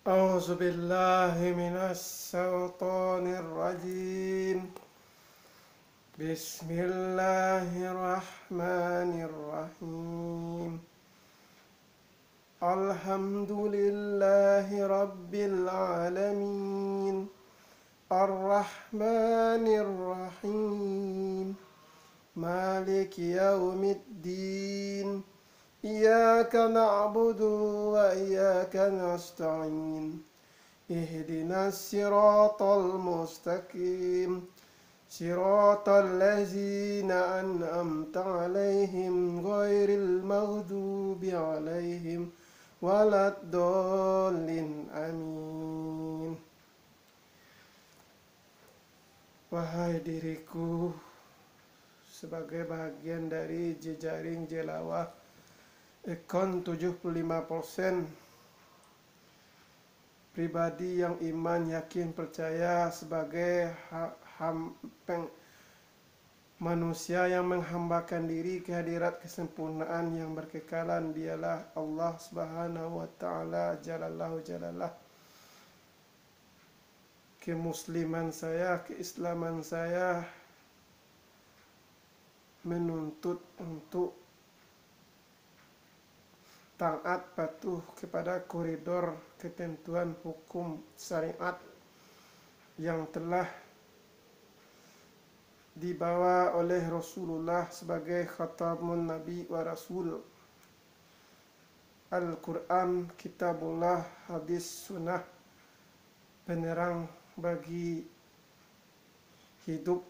أعوذ بالله من الشيطان الرجيم. بسم الله الرحمن الرحيم. الحمد لله رب العالمين. الرحمن الرحيم. مالك يوم الدين. إياك نعبد وإياك نستعين. اهدنا الصراط المستقيم. صراط الذين أنعمت عليهم غير المغضوب عليهم ولا الضالين. Amin. Wahai diriku, sebagai bagian dari jejaring jelawah Ekon 75%, pribadi yang iman, yakin, percaya sebagai manusia yang menghambakan diri kehadirat kesempurnaan yang berkekalan. Dialah Allah Subhanahu wa Ta'ala, Jalallahu Jalalah. Kemusliman saya, keislaman saya menuntut untuk taat patuh kepada koridor ketentuan hukum syariat yang telah dibawa oleh Rasulullah sebagai khatamun nabi wa rasul. Al-Quran, kitabullah, hadis, sunnah, penerang bagi hidup,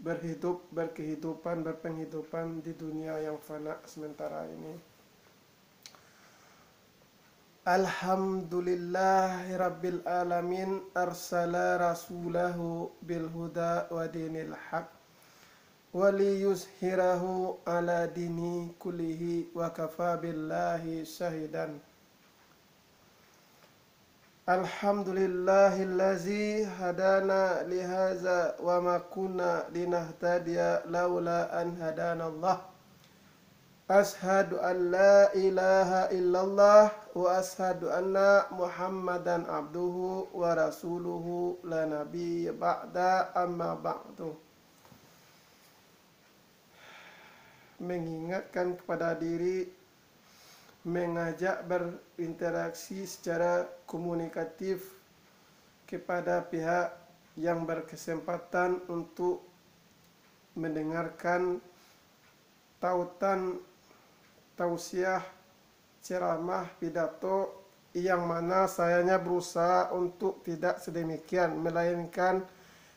berpenghidupan di dunia yang fana sementara ini. Alhamdulillahi Rabbil Alamin, arsala rasulahu bilhuda wa dinil haq waliyuzhirahu ala dini kullihi wa kafa billahi syahidan. Alhamdulillahillazi hadana lihaza wa ma kunna linahtadiya laula an hadanallah. Ashhadu an la ilaha illallah wa ashhadu anna Muhammadan abduhu wa rasuluhu la nabiyya ba'da, amma ba'du. Mengingatkan kepada diri, mengajak berinteraksi secara komunikatif kepada pihak yang berkesempatan untuk mendengarkan tautan, tausiah, ceramah, pidato yang mana sayanya berusaha untuk tidak sedemikian, melainkan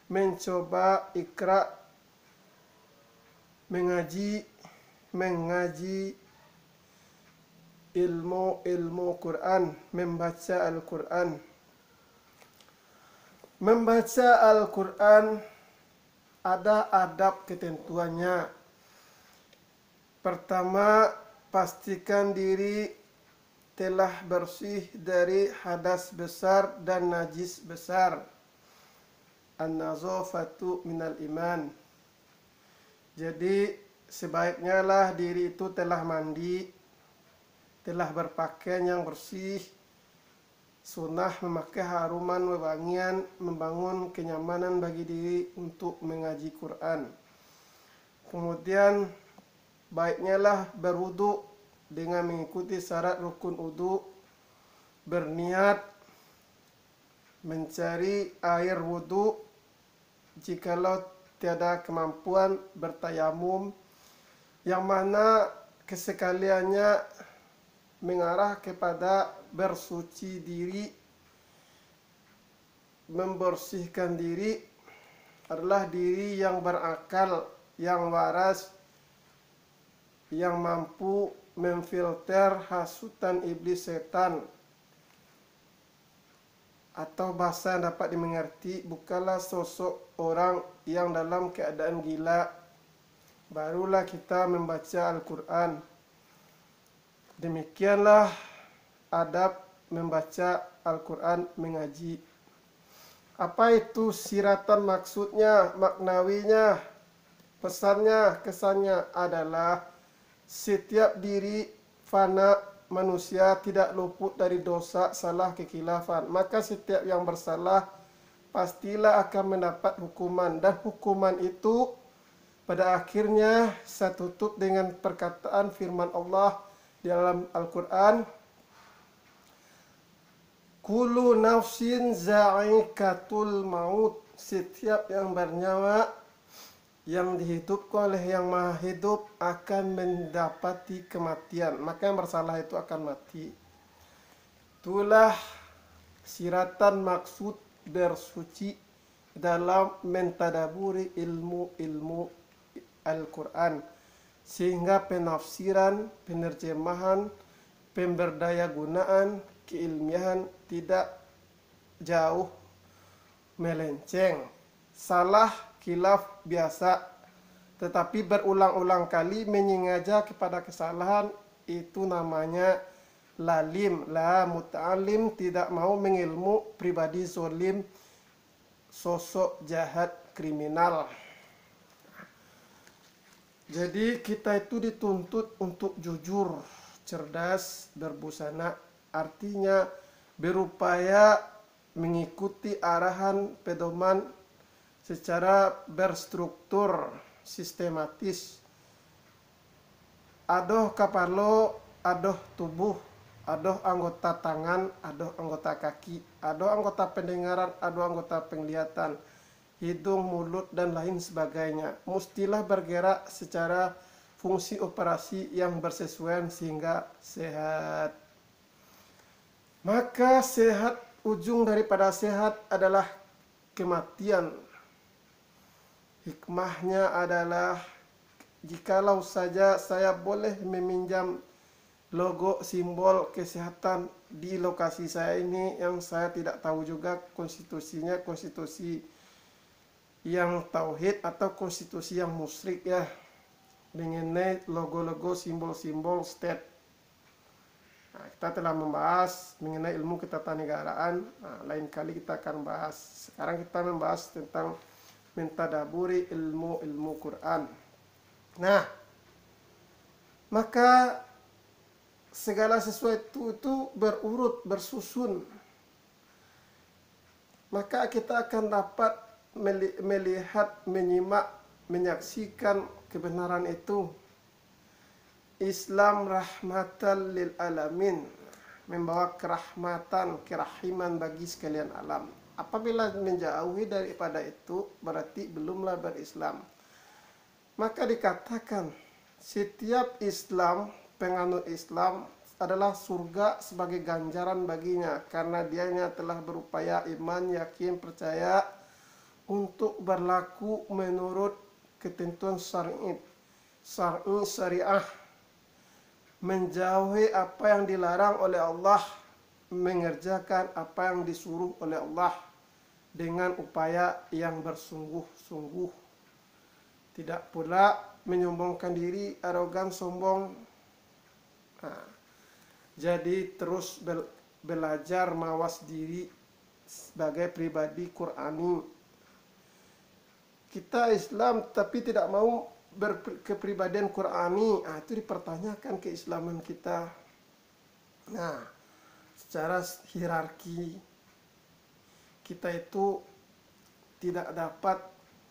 mencoba ikra, mengaji ilmu Quran, membaca Al-Quran. Membaca Al-Quran ada adab ketentuannya. Pertama, pastikan diri telah bersih dari hadas besar dan najis besar. An-nazafatu minal iman. Jadi sebaiknya lah diri itu telah mandi, telah berpakaian yang bersih, sunnah memakai haruman wewangian, membangun kenyamanan bagi diri untuk mengaji Quran. Kemudian baiknya lah berwudu dengan mengikuti syarat rukun wudu, berniat mencari air wudu, jikalau tiada kemampuan bertayamum, yang mana kesekaliannya mengarah kepada bersuci diri, membersihkan diri adalah diri yang berakal, yang waras, yang mampu memfilter hasutan iblis setan. Atau bahasa yang dapat dimengerti, bukanlah sosok orang yang dalam keadaan gila barulah kita membaca Al-Quran. Demikianlah adab membaca Al-Quran, mengaji. Apa itu siratan, maksudnya, maknawinya, pesannya, kesannya adalah setiap diri fana manusia tidak luput dari dosa, salah, kekhilafan. Maka setiap yang bersalah pastilah akan mendapat hukuman. Dan hukuman itu pada akhirnya saya tutup dengan perkataan firman Allah di dalam Al-Quran. Kullu nafsin za'iqatul maut. Setiap yang bernyawa yang dihidupkan oleh yang maha hidup akan mendapati kematian. Maka yang bersalah itu akan mati. Itulah siratan maksud bersuci dalam mentadaburi ilmu Al-Quran. Sehingga penafsiran, penerjemahan, pemberdaya gunaan, keilmiahan tidak jauh melenceng. Salah, khilaf biasa, tetapi berulang-ulang kali menyengaja kepada kesalahan itu namanya lalim. La muta'alim, tidak mau mengilmu, pribadi zolim, sosok jahat, kriminal. Jadi kita itu dituntut untuk jujur, cerdas, berbusana. Artinya berupaya mengikuti arahan pedoman secara berstruktur, sistematis. Adoh kapalo, adoh tubuh, adoh anggota tangan, adoh anggota kaki, adoh anggota pendengaran, adoh anggota penglihatan, hidung, mulut, dan lain sebagainya. Mestilah bergerak secara fungsi operasi yang bersesuaian sehingga sehat. Maka sehat, ujung daripada sehat adalah kematian. Hikmahnya adalah, jikalau saja saya boleh meminjam logo simbol kesehatan di lokasi saya ini, yang saya tidak tahu juga konstitusinya, konstitusi yang tauhid atau konstitusi yang musyrik ya, mengenai logo-logo, simbol-simbol state. Nah, kita telah membahas mengenai ilmu ketatanegaraan. Nah, lain kali kita akan bahas. Sekarang kita membahas tentang mentadaburi ilmu Quran. Nah, maka segala sesuatu itu berurut, bersusun. Maka kita akan dapat melihat, menyimak, menyaksikan kebenaran itu. Islam rahmatan lil alamin, membawa kerahmatan, kerahiman bagi sekalian alam. Apabila menjauhi daripada itu, berarti belumlah berislam. Maka dikatakan setiap Islam, penganut Islam adalah surga sebagai ganjaran baginya, karena dianya telah berupaya iman, yakin, percaya untuk berlaku menurut ketentuan syariah, menjauhi apa yang dilarang oleh Allah, mengerjakan apa yang disuruh oleh Allah dengan upaya yang bersungguh-sungguh. Tidak pula menyombongkan diri, arogan, sombong. Nah, jadi terus belajar mawas diri sebagai pribadi Qurani. Kita Islam tapi tidak mau berkepribadian Qurani. Nah, itu dipertanyakan keislaman kita. Nah, secara hierarki kita itu tidak dapat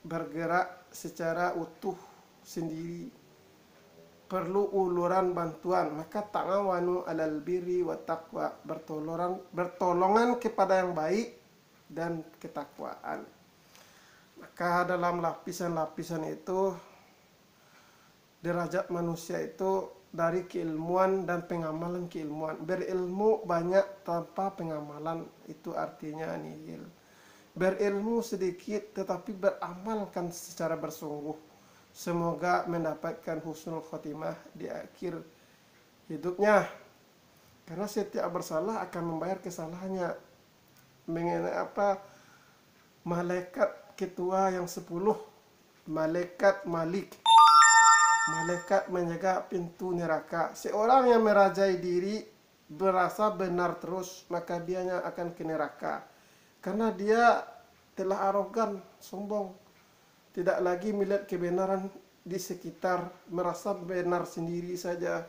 bergerak secara utuh sendiri, perlu uluran bantuan. Maka ta'awanu 'alal birri wa taqwa, bertolongan kepada yang baik dan ketakwaan. Maka dalam lapisan-lapisan itu, derajat manusia itu dari keilmuan dan pengamalan keilmuan. Berilmu banyak tanpa pengamalan itu artinya nihil. Berilmu sedikit tetapi beramalkan secara bersungguh, semoga mendapatkan husnul khotimah di akhir hidupnya. Karena setiap bersalah akan membayar kesalahannya. Mengenai apa? Malaikat ketua yang 10, malaikat Malik, malaikat menjaga pintu neraka. Seorang yang merajai diri, berasa benar terus, maka dianya akan ke neraka. Karena dia telah arogan, sombong, tidak lagi melihat kebenaran di sekitar, merasa benar sendiri saja.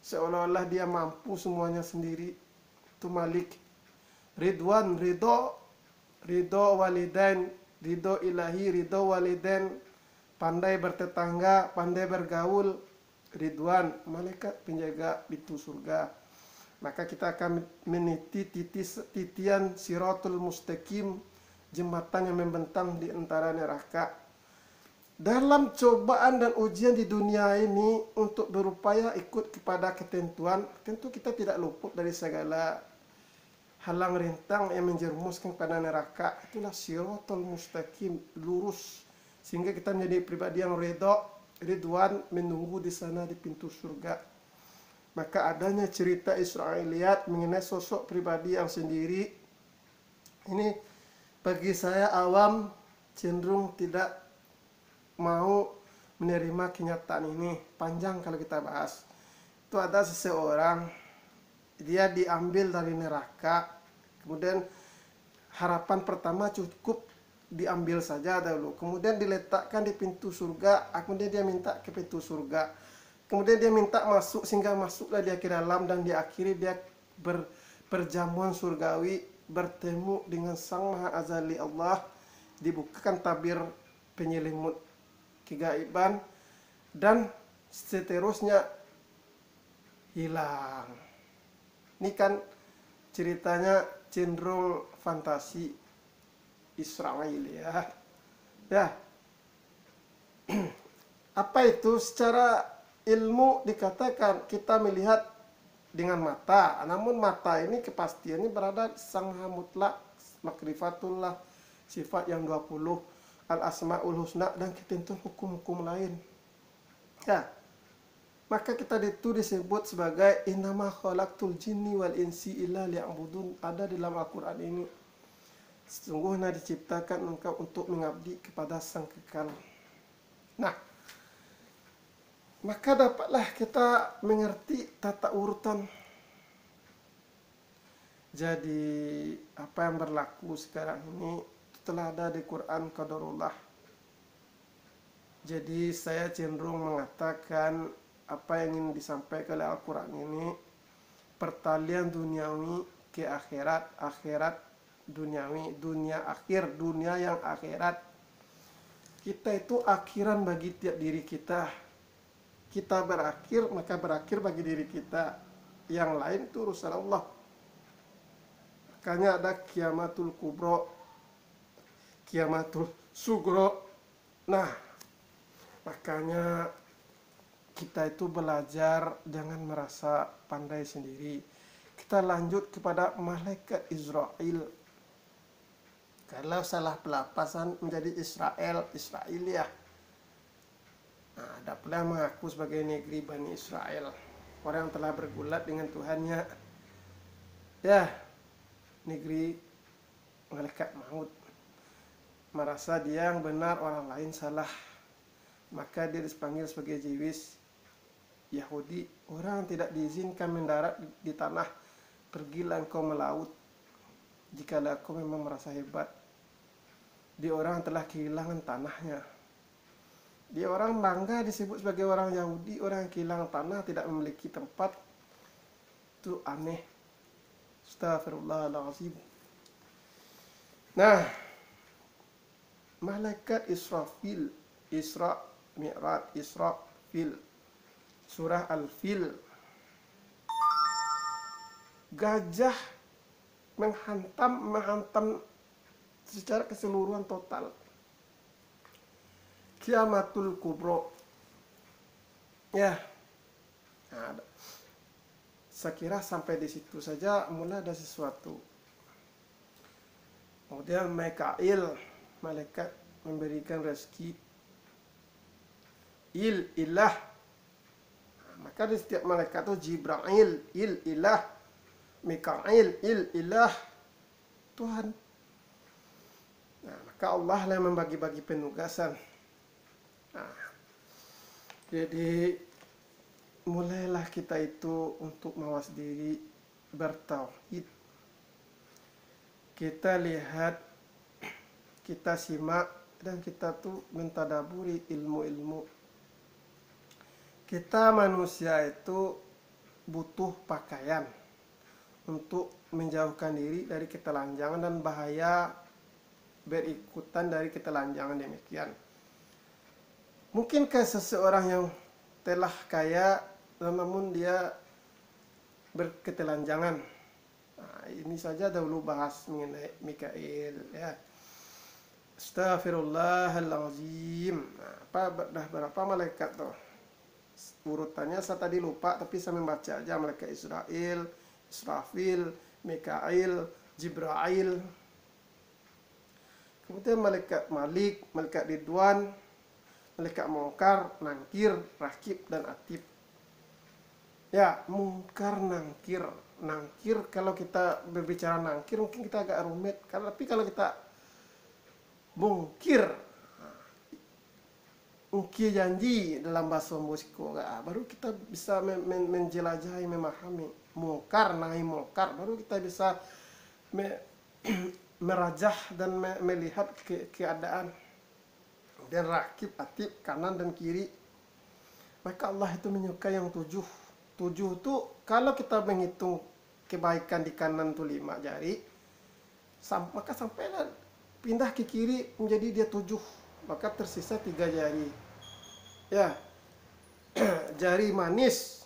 seolah-olah dia mampu semuanya sendiri. Itu Malik. Ridwan, ridho walidain, ridho ilahi, ridho walidain, pandai bertetangga, pandai bergaul. Ridwan, malaikat penjaga pintu surga. Maka kita akan meniti titian siratul mustaqim, jembatan yang membentang di antara neraka. Dalam cobaan dan ujian di dunia ini untuk berupaya ikut kepada ketentuan, tentu kita tidak luput dari segala halang rintang yang menjerumuskan pada neraka. Itulah siratul mustaqim, lurus, sehingga kita menjadi pribadi yang ridwan, menunggu di sana di pintu surga. Maka adanya cerita Israiliyat mengenai sosok pribadi yang sendiri ini bagi saya awam cenderung tidak mau menerima kenyataan ini. Panjang kalau kita bahas. Itu ada seseorang, dia diambil dari neraka, kemudian harapan pertama cukup diambil saja dahulu, kemudian diletakkan di pintu surga, kemudian dia minta ke pintu surga, kemudian dia minta masuk, sehingga masuklah dia ke dalam, dan diakhiri dia perjamuan surgawi, bertemu dengan Sang Maha Azali Allah, dibukakan tabir penyelimut kegaiban, dan seterusnya hilang. Ini kan ceritanya cenderung fantasi Israel ya. Ya. Apa itu? Secara ilmu dikatakan kita melihat dengan mata, namun mata ini kepastiannya berada Sang Maha Mutlak, makrifatullah, sifat yang 20, al-asmaul husna, dan ketentuan hukum-hukum lain. Ya. Maka kita itu disebut sebagai innama khalaqtul jinni wal insi illa liya'budun. Ada di dalam Al-Quran ini. Sesungguhnya diciptakan engkau untuk mengabdi kepada Sang Kekal. Nah, maka dapatlah kita mengerti tata urutan. Jadi apa yang berlaku sekarang ini telah ada di Quran qadarullah. Jadi saya cenderung mengatakan apa yang ingin disampaikan oleh Al-Quran ini, pertalian duniawi ke akhirat, akhirat duniawi, dunia akhir, dunia yang akhirat. Kita itu akhiran bagi tiap diri kita. Kita berakhir, maka berakhir bagi diri kita. Yang lain itu urusan Allah. Makanya ada kiamatul kubro, kiamatul sugro. Nah, makanya kita itu belajar jangan merasa pandai sendiri. Kita lanjut kepada malaikat Israel. Kalau salah pelapasan menjadi Israeliah. Nah, ada pula yang mengaku sebagai negeri Bani Israel, orang yang telah bergulat dengan Tuhannya. Ya, negeri malaikat maut. Merasa dia yang benar, orang lain salah. Maka dia dipanggil sebagai Jewish, Yahudi, orang tidak diizinkan mendarat di tanah. Pergilah engkau melaut jikalau kau memang merasa hebat. Dia orang telah kehilangan tanahnya. Dia orang bangga disebut sebagai orang Yahudi, orang yang kehilangan tanah, tidak memiliki tempat. Itu aneh. Astaghfirullahaladzim. Nah, malaikat Israfil, Isra, Mi'raj, Israfil, surah Al-Fil. Gajah menghantam secara keseluruhan total. Kiamatul kubro. Ya. Nah, saya kira sampai di situ saja mulai ada sesuatu. Kemudian Mikail, malaikat memberikan rezeki. Ilah. Maka di setiap malaikat itu Jibril, ilah, Mikail, ilah, Tuhan. Nah, maka Allah lah yang membagi-bagi penugasan. Nah, jadi mulailah kita itu untuk mawas diri, bertauhid. Kita lihat, kita simak, dan kita tuh mentadaburi ilmu-ilmu. Kita manusia itu butuh pakaian untuk menjauhkan diri dari ketelanjangan dan bahaya berikutan dari ketelanjangan demikian. Mungkinkah seseorang yang telah kaya namun dia berketelanjangan? Nah, ini saja dahulu bahas mengenai Mikail ya. Astaghfirullahalazim. Nah, dah berapa malaikat tuh? Urutannya saya tadi lupa, tapi saya membaca aja. Malaikat Israel, Israfil, Mikail, Jibrail. Kemudian malaikat Malik, malaikat Ridwan, malaikat Mungkar, Nangkir, Rakib, dan Atib. Ya, Mungkar, Nangkir. Nangkir, kalau kita berbicara nangkir mungkin kita agak rumit. Tapi kalau kita mungkir, ungkir janji dalam bahasa Mosiko, baru kita bisa menjelajahi, memahami. Mungkar, nahi mungkar, baru kita bisa merajah dan melihat keadaan. Dan rakib, atib, kanan dan kiri. Maka Allah itu menyukai yang 7. 7 itu kalau kita menghitung kebaikan di kanan itu 5 jari, maka sampailah pindah ke kiri menjadi dia 7, maka tersisa 3 jari. Ya, jari manis.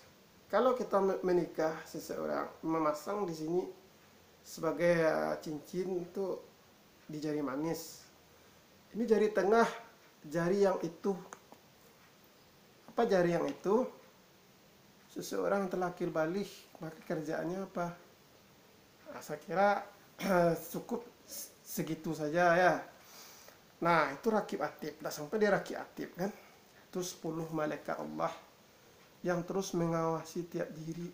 Kalau kita menikah seseorang, memasang di sini sebagai cincin itu di jari manis. Ini jari tengah, jari yang itu. Apa jari yang itu? Seseorang yang telah akil balik, maka kerjaannya apa? Nah, saya kira cukup segitu saja ya. Nah, itu rakib atib. Nah, sampai di rakib atib kan. Itu 10 malaikat Allah yang terus mengawasi tiap diri.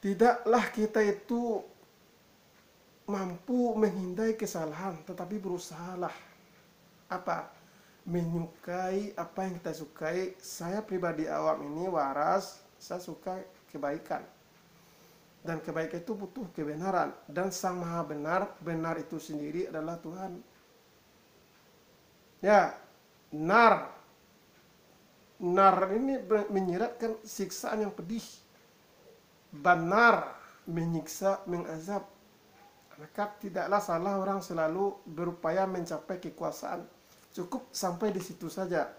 Tidaklah kita itu mampu menghindari kesalahan, tetapi berusahalah apa? Menyukai apa yang kita sukai. Saya pribadi awam ini waras, saya suka kebaikan. Dan kebaikan itu butuh kebenaran. Dan Sang Maha Benar, benar itu sendiri adalah Tuhan. Ya, nar ini menyiratkan siksaan yang pedih. Banar, menyiksa, mengazab. Maka tidaklah salah orang selalu berupaya mencapai kekuasaan. Cukup sampai di situ saja.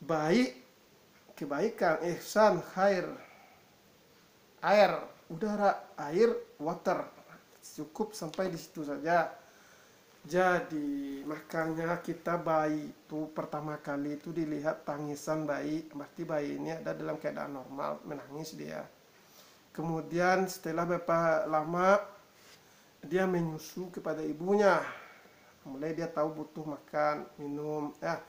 Baik, kebaikan, ihsan, khair, air, udara, air, water. Cukup sampai di situ saja. Jadi makanya kita bayi itu pertama kali itu dilihat tangisan bayi, berarti bayi ini ada dalam keadaan normal, menangis dia. Kemudian setelah beberapa lama dia menyusu kepada ibunya, mulai dia tahu butuh makan, minum, ya.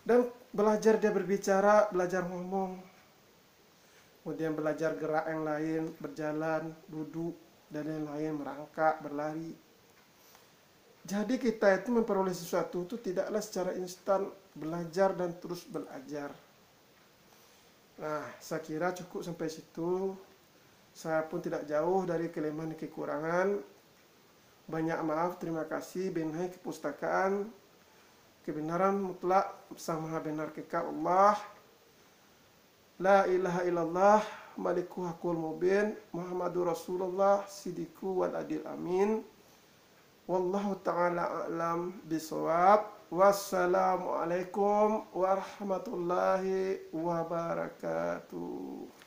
Dan belajar dia berbicara, belajar ngomong. Kemudian belajar gerak yang lain, berjalan, duduk, dan yang lain, merangkak, berlari. Jadi kita itu memperoleh sesuatu itu tidaklah secara instan, belajar dan terus belajar. Nah, saya kira cukup sampai situ. Saya pun tidak jauh dari kelemahan dan kekurangan. Banyak maaf, terima kasih. Benhai Kepustakaan. Kebenaran mutlak Sang Maha Benar Kekal Allah. La ilaha illallah, Maliku Hakul Mubin, Muhammadur Rasulullah, Sidiku wal Adil Amin. Wallahu ta'ala a'lam bisawab. Wassalamualaikum warahmatullahi wabarakatuh.